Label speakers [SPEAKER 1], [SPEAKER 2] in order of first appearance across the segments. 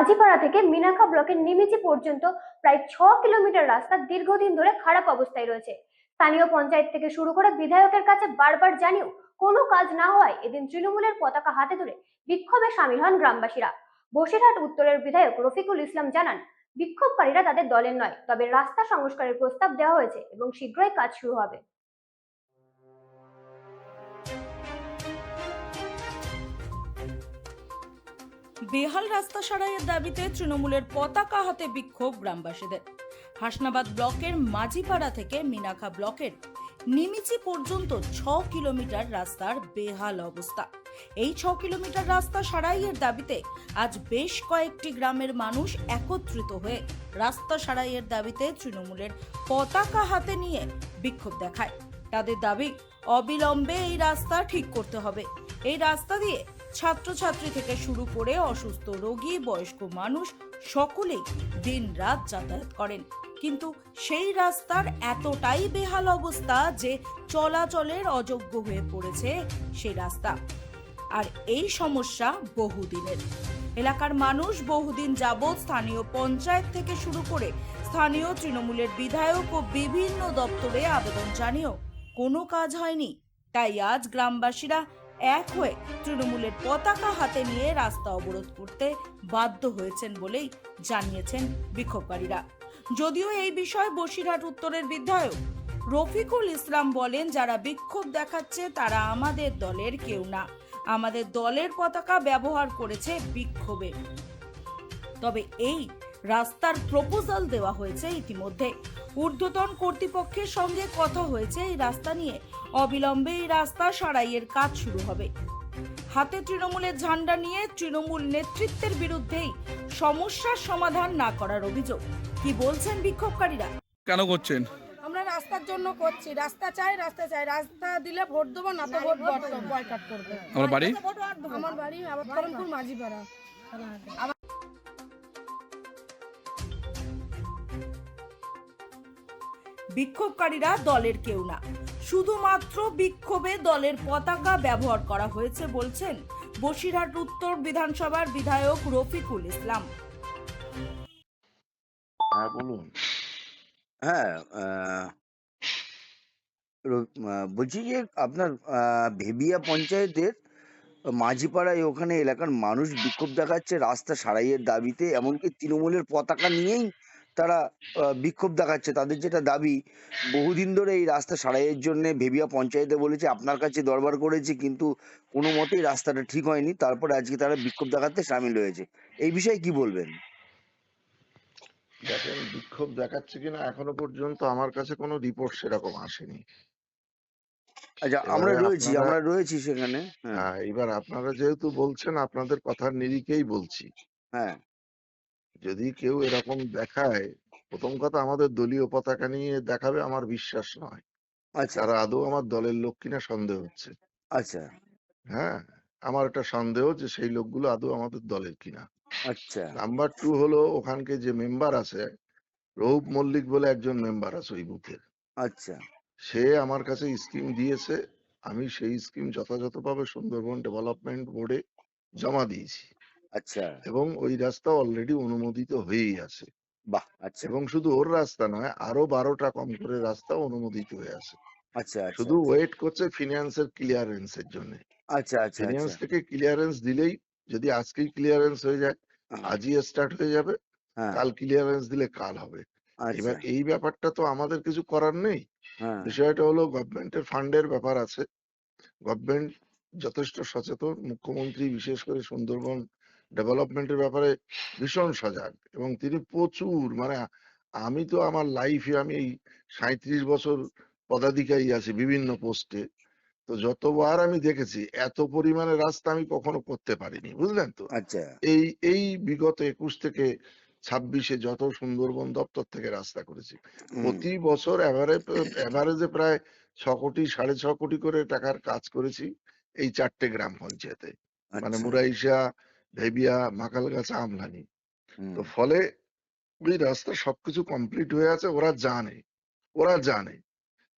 [SPEAKER 1] মাঝিপাড়া থেকে মিনাখা ব্লকের নিমিচি পর্যন্ত প্রায় 6 কিলোমিটার রাস্তা দীর্ঘদিন ধরে খারাপ অবস্থায় রয়েছে। স্থানীয় পঞ্চায়েত থেকে শুরু করে বিধায়কের কাছে বারবার জানিয়েও কোনো কাজ না হওয়ায় এদিন তৃণমূলের পতাকা হাতে ধরে বিক্ষোভে সামিল হন গ্রামবাসীরা। বসিরহাট উত্তরের বিধায়ক রফিকুল ইসলাম জানান, বিক্ষোভকারীরা তাদের দলের নয়, তবে রাস্তা সংস্কারের প্রস্তাব দেওয়া হয়েছে এবং শীঘ্রই কাজ শুরু হবে।
[SPEAKER 2] বেহাল রাস্তা সারাইয়ের দাবিতে তৃণমূলের পতাকা হাতে বিক্ষোভ গ্রামবাসীদের। হাসনাবাদ ব্লকের মাঝিপাড়া থেকে মিনাখা ব্লকের নিমিচি পর্যন্ত 6 কিলোমিটার রাস্তার বেহাল অবস্থা। এই 6 কিলোমিটার রাস্তা সারাইয়ের দাবিতে আজ বেশ কয়েকটি গ্রামের মানুষ একত্রিত হয়ে রাস্তা সারাইয়ের দাবিতে তৃণমূলের পতাকা হাতে নিয়ে বিক্ষোভ দেখায়। তাদের দাবি, অবিলম্বে এই রাস্তা ঠিক করতে হবে। এই রাস্তা দিয়ে ছাত্রছাত্রী থেকে শুরু করে অসুস্থ রোগী, বয়স্ক মানুষ সকলেই দিন রাত যাতায়াত করেন, কিন্তু সেই রাস্তার এতটাই বেহাল অবস্থা যে চলাচলের অযোগ্য হয়ে পড়েছে সেই রাস্তা। আর এই সমস্যা বহুদিনের। এলাকার মানুষ বহুদিন যাবৎ স্থানীয় পঞ্চায়েত থেকে শুরু করে স্থানীয় তৃণমূলের বিধায়ক ও বিভিন্ন দপ্তরে আবেদন জানিয়েও কোনো কাজ হয়নি। তাই আজ গ্রামবাসীরা এক হয়ে তৃণমূলের পতাকা হাতে নিয়ে রাস্তা অবরোধ করতে বাধ্য হয়েছেন বলেই জানিয়েছেন বিক্ষোভকারীরা। যদিও এই বিষয়ে বসিরহাট উত্তরের বিধায়ক রফিকুল ইসলাম বলেন, যারা বিক্ষোভ দেখাচ্ছে তারা আমাদের দলের কেউ না, আমাদের দলের পতাকা ব্যবহার করেছে বিক্ষোভে। তবে এই রাস্তার প্রপোজাল দেওয়া হয়েছে ইতিমধ্যে। ঊর্ধ্বতন কর্তৃপক্ষের সঙ্গে কথা হয়েছে এই রাস্তা নিয়ে। অবিলম্বে এই রাস্তা সারাইয়ের কাজ শুরু হবে। হাতে তৃণমূলের ঝান্ডা নিয়ে তৃণমূল নেতৃত্বের বিরুদ্ধেই সমস্যার সমাধান না করার অভিযোগ। কি বলছেন বিক্ষোভকারীরা?
[SPEAKER 3] কেন করছেন?
[SPEAKER 4] আমরা রাস্তার জন্য করছি, রাস্তা চাই, রাস্তা দিলে ভোট দেবো, না তো ভোট বয়কট করবো।
[SPEAKER 3] আমার বাড়ি
[SPEAKER 4] আমার বাড়ি আবাদপুর মাঝিপাড়া।
[SPEAKER 2] বিক্ষোভকারীরা দলের কেউ না, শুধুমাত্র বিক্ষোভে দলের পতাকা ব্যবহার করা হয়েছে বলছেন বসিরহাট উত্তর বিধানসভার বিধায়ক রফিকুল ইসলাম।
[SPEAKER 5] হ্যাঁ বলুন।
[SPEAKER 6] হ্যাঁ, বলছি যে আপনার ভেবিয়া পঞ্চায়েতের মাঝিপাড়ায় ওখানে এলাকার মানুষ বিক্ষোভ দেখাচ্ছে রাস্তা সারাইয়ের দাবিতে, এমনকি তৃণমূলের পতাকা নিয়েই তারা বিক্ষোভ দেখাচ্ছে। তাদের যেটা দাবি, বহুদিন ধরে এই রাস্তা সারাইয়ের জন্য ভেবিয়া পঞ্চায়েতে বলেছে, আপনার কাছে দরবার করেছি, কিন্তু কোনো মতেই রাস্তাটা ঠিক হয়নি। তারপরে আজকে তারা বিক্ষোভ দেখাতে সামিল হয়েছে। এই বিষয়ে কি বলবেন?
[SPEAKER 5] দেখেন, বিক্ষোভ দেখাচ্ছে কিনা এখনো পর্যন্ত আমার কাছে কোনো রিপোর্ট সেরকম আসেনি।
[SPEAKER 6] আচ্ছা, আমরা রয়েছি সেখানে। হ্যাঁ,
[SPEAKER 5] এবার আপনারা যেহেতু বলছেন, আপনাদের কথার নিরিখেই বলছি।
[SPEAKER 6] হ্যাঁ,
[SPEAKER 5] যদি কেউ এরকম দেখায়, প্রথম কথা আমাদের দলীয় পতাকা নিয়ে দেখাবে আমার বিশ্বাস নয়।
[SPEAKER 6] আচ্ছা
[SPEAKER 5] তারা আদৌ আমার দলের লোক কিনা সন্দেহ হচ্ছে।
[SPEAKER 6] আচ্ছা
[SPEAKER 5] হ্যাঁ, আমার একটা সন্দেহ যে সেই লোকগুলো আদৌ আমাদের দলের কিনা।
[SPEAKER 6] আচ্ছা
[SPEAKER 5] নাম্বার 2 হলো, ওখানকে যে মেম্বার আছে, রৌপ মল্লিক বলে একজন মেম্বার আছে ওই বুথের।
[SPEAKER 6] আচ্ছা
[SPEAKER 5] সে আমার কাছে স্কিম দিয়েছে, আমি সেই স্কিম যথাযথভাবে সুন্দরবন ডেভেলপমেন্ট বোর্ডে জমা দিয়েছি
[SPEAKER 6] আচ্ছা
[SPEAKER 5] এবং ওই রাস্তা অলরেডি অনুমোদিত হয়েই আছে।
[SPEAKER 6] বাহ, আচ্ছা
[SPEAKER 5] এবং শুধু ওর রাস্তা নয়, আরো 12টা কম করে রাস্তা অনুমোদিত হয়ে আছে।
[SPEAKER 6] আচ্ছা আচ্ছা
[SPEAKER 5] শুধু ওয়েট করছে ফিনান্সের ক্লিয়ারেন্সের জন্য।
[SPEAKER 6] আচ্ছা আচ্ছা
[SPEAKER 5] ফিনান্স
[SPEAKER 6] আচ্ছা
[SPEAKER 5] থেকে ক্লিয়ারেন্স দিলেই, যদি আজকেই ক্লিয়ারেন্স হয়ে যায়, আজই স্টার্ট হয়ে যাবে।
[SPEAKER 6] হ্যাঁ,
[SPEAKER 5] কাল ক্লিয়ারেন্স দিলে কাল হবে।
[SPEAKER 6] আচ্ছা,
[SPEAKER 5] এবার এই ব্যাপারটা তো আমাদের কিছু করার নেই।
[SPEAKER 6] হ্যাঁ,
[SPEAKER 5] বিষয়টা হলো গভর্নমেন্টের ফান্ডের ব্যাপার আছে। গভর্নমেন্ট যথেষ্ট সচেতন। মুখ্যমন্ত্রী বিশেষ করে সুন্দরবন ডেভেলপমেন্টের ব্যাপারে ভীষণ সজাগ এবং তিনি প্রচুর, মানে আমি তো আমার লাইফে আমি এই 37 বছর পদাধিকারী আছি বিভিন্ন পোস্টে, তো যতবার আমি দেখেছি এত পরিমাণে রাস্তা আমি কখনো করতে পারিনি, বুঝলেন তো।
[SPEAKER 6] আচ্ছা,
[SPEAKER 5] এই এই বিগত 21 থেকে 26-এ যত সুন্দরবন দপ্তর থেকে রাস্তা করেছি, প্রতি বছর এভারেজে প্রায় 6 কোটি 6.5 কোটি করে টাকার কাজ করেছি এই 4টে গ্রাম পঞ্চায়েতে, মানে
[SPEAKER 6] আচ্ছা,
[SPEAKER 5] মুরাইশা, ভেবিয়া, মাকালগাছা, আমলানি।
[SPEAKER 6] হুম,
[SPEAKER 5] তো ফলে ওই রাস্তা সবকিছু কমপ্লিট হয়ে আছে। ওরা জানে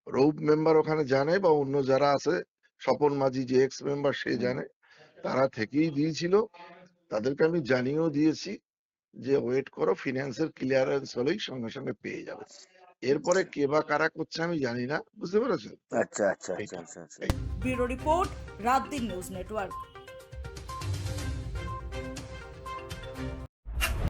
[SPEAKER 5] রৌপ মেম্বার ওখানে জানে, বা অন্য যারা আছে, স্বপন মাঝি যে এক্স মেম্বার সে জানে, তারা থেকেই দিয়েছিল। তাদেরকে আমি জানিয়েও দিয়েছি যে ওয়েট করো, ফিনান্সের ক্লিয়ারেন্স হলেই সঙ্গে সঙ্গে পেয়ে যাবে। এরপরে কে বা কারা করছে আমি জানি না, বুঝতে পেরেছেন?
[SPEAKER 6] আচ্ছা আচ্ছা আচ্ছা
[SPEAKER 5] এইটা
[SPEAKER 6] আচ্ছা আচ্ছা
[SPEAKER 2] ব্যুরো রিপোর্ট, রাত দিন নিউজ নেটওয়ার্ক।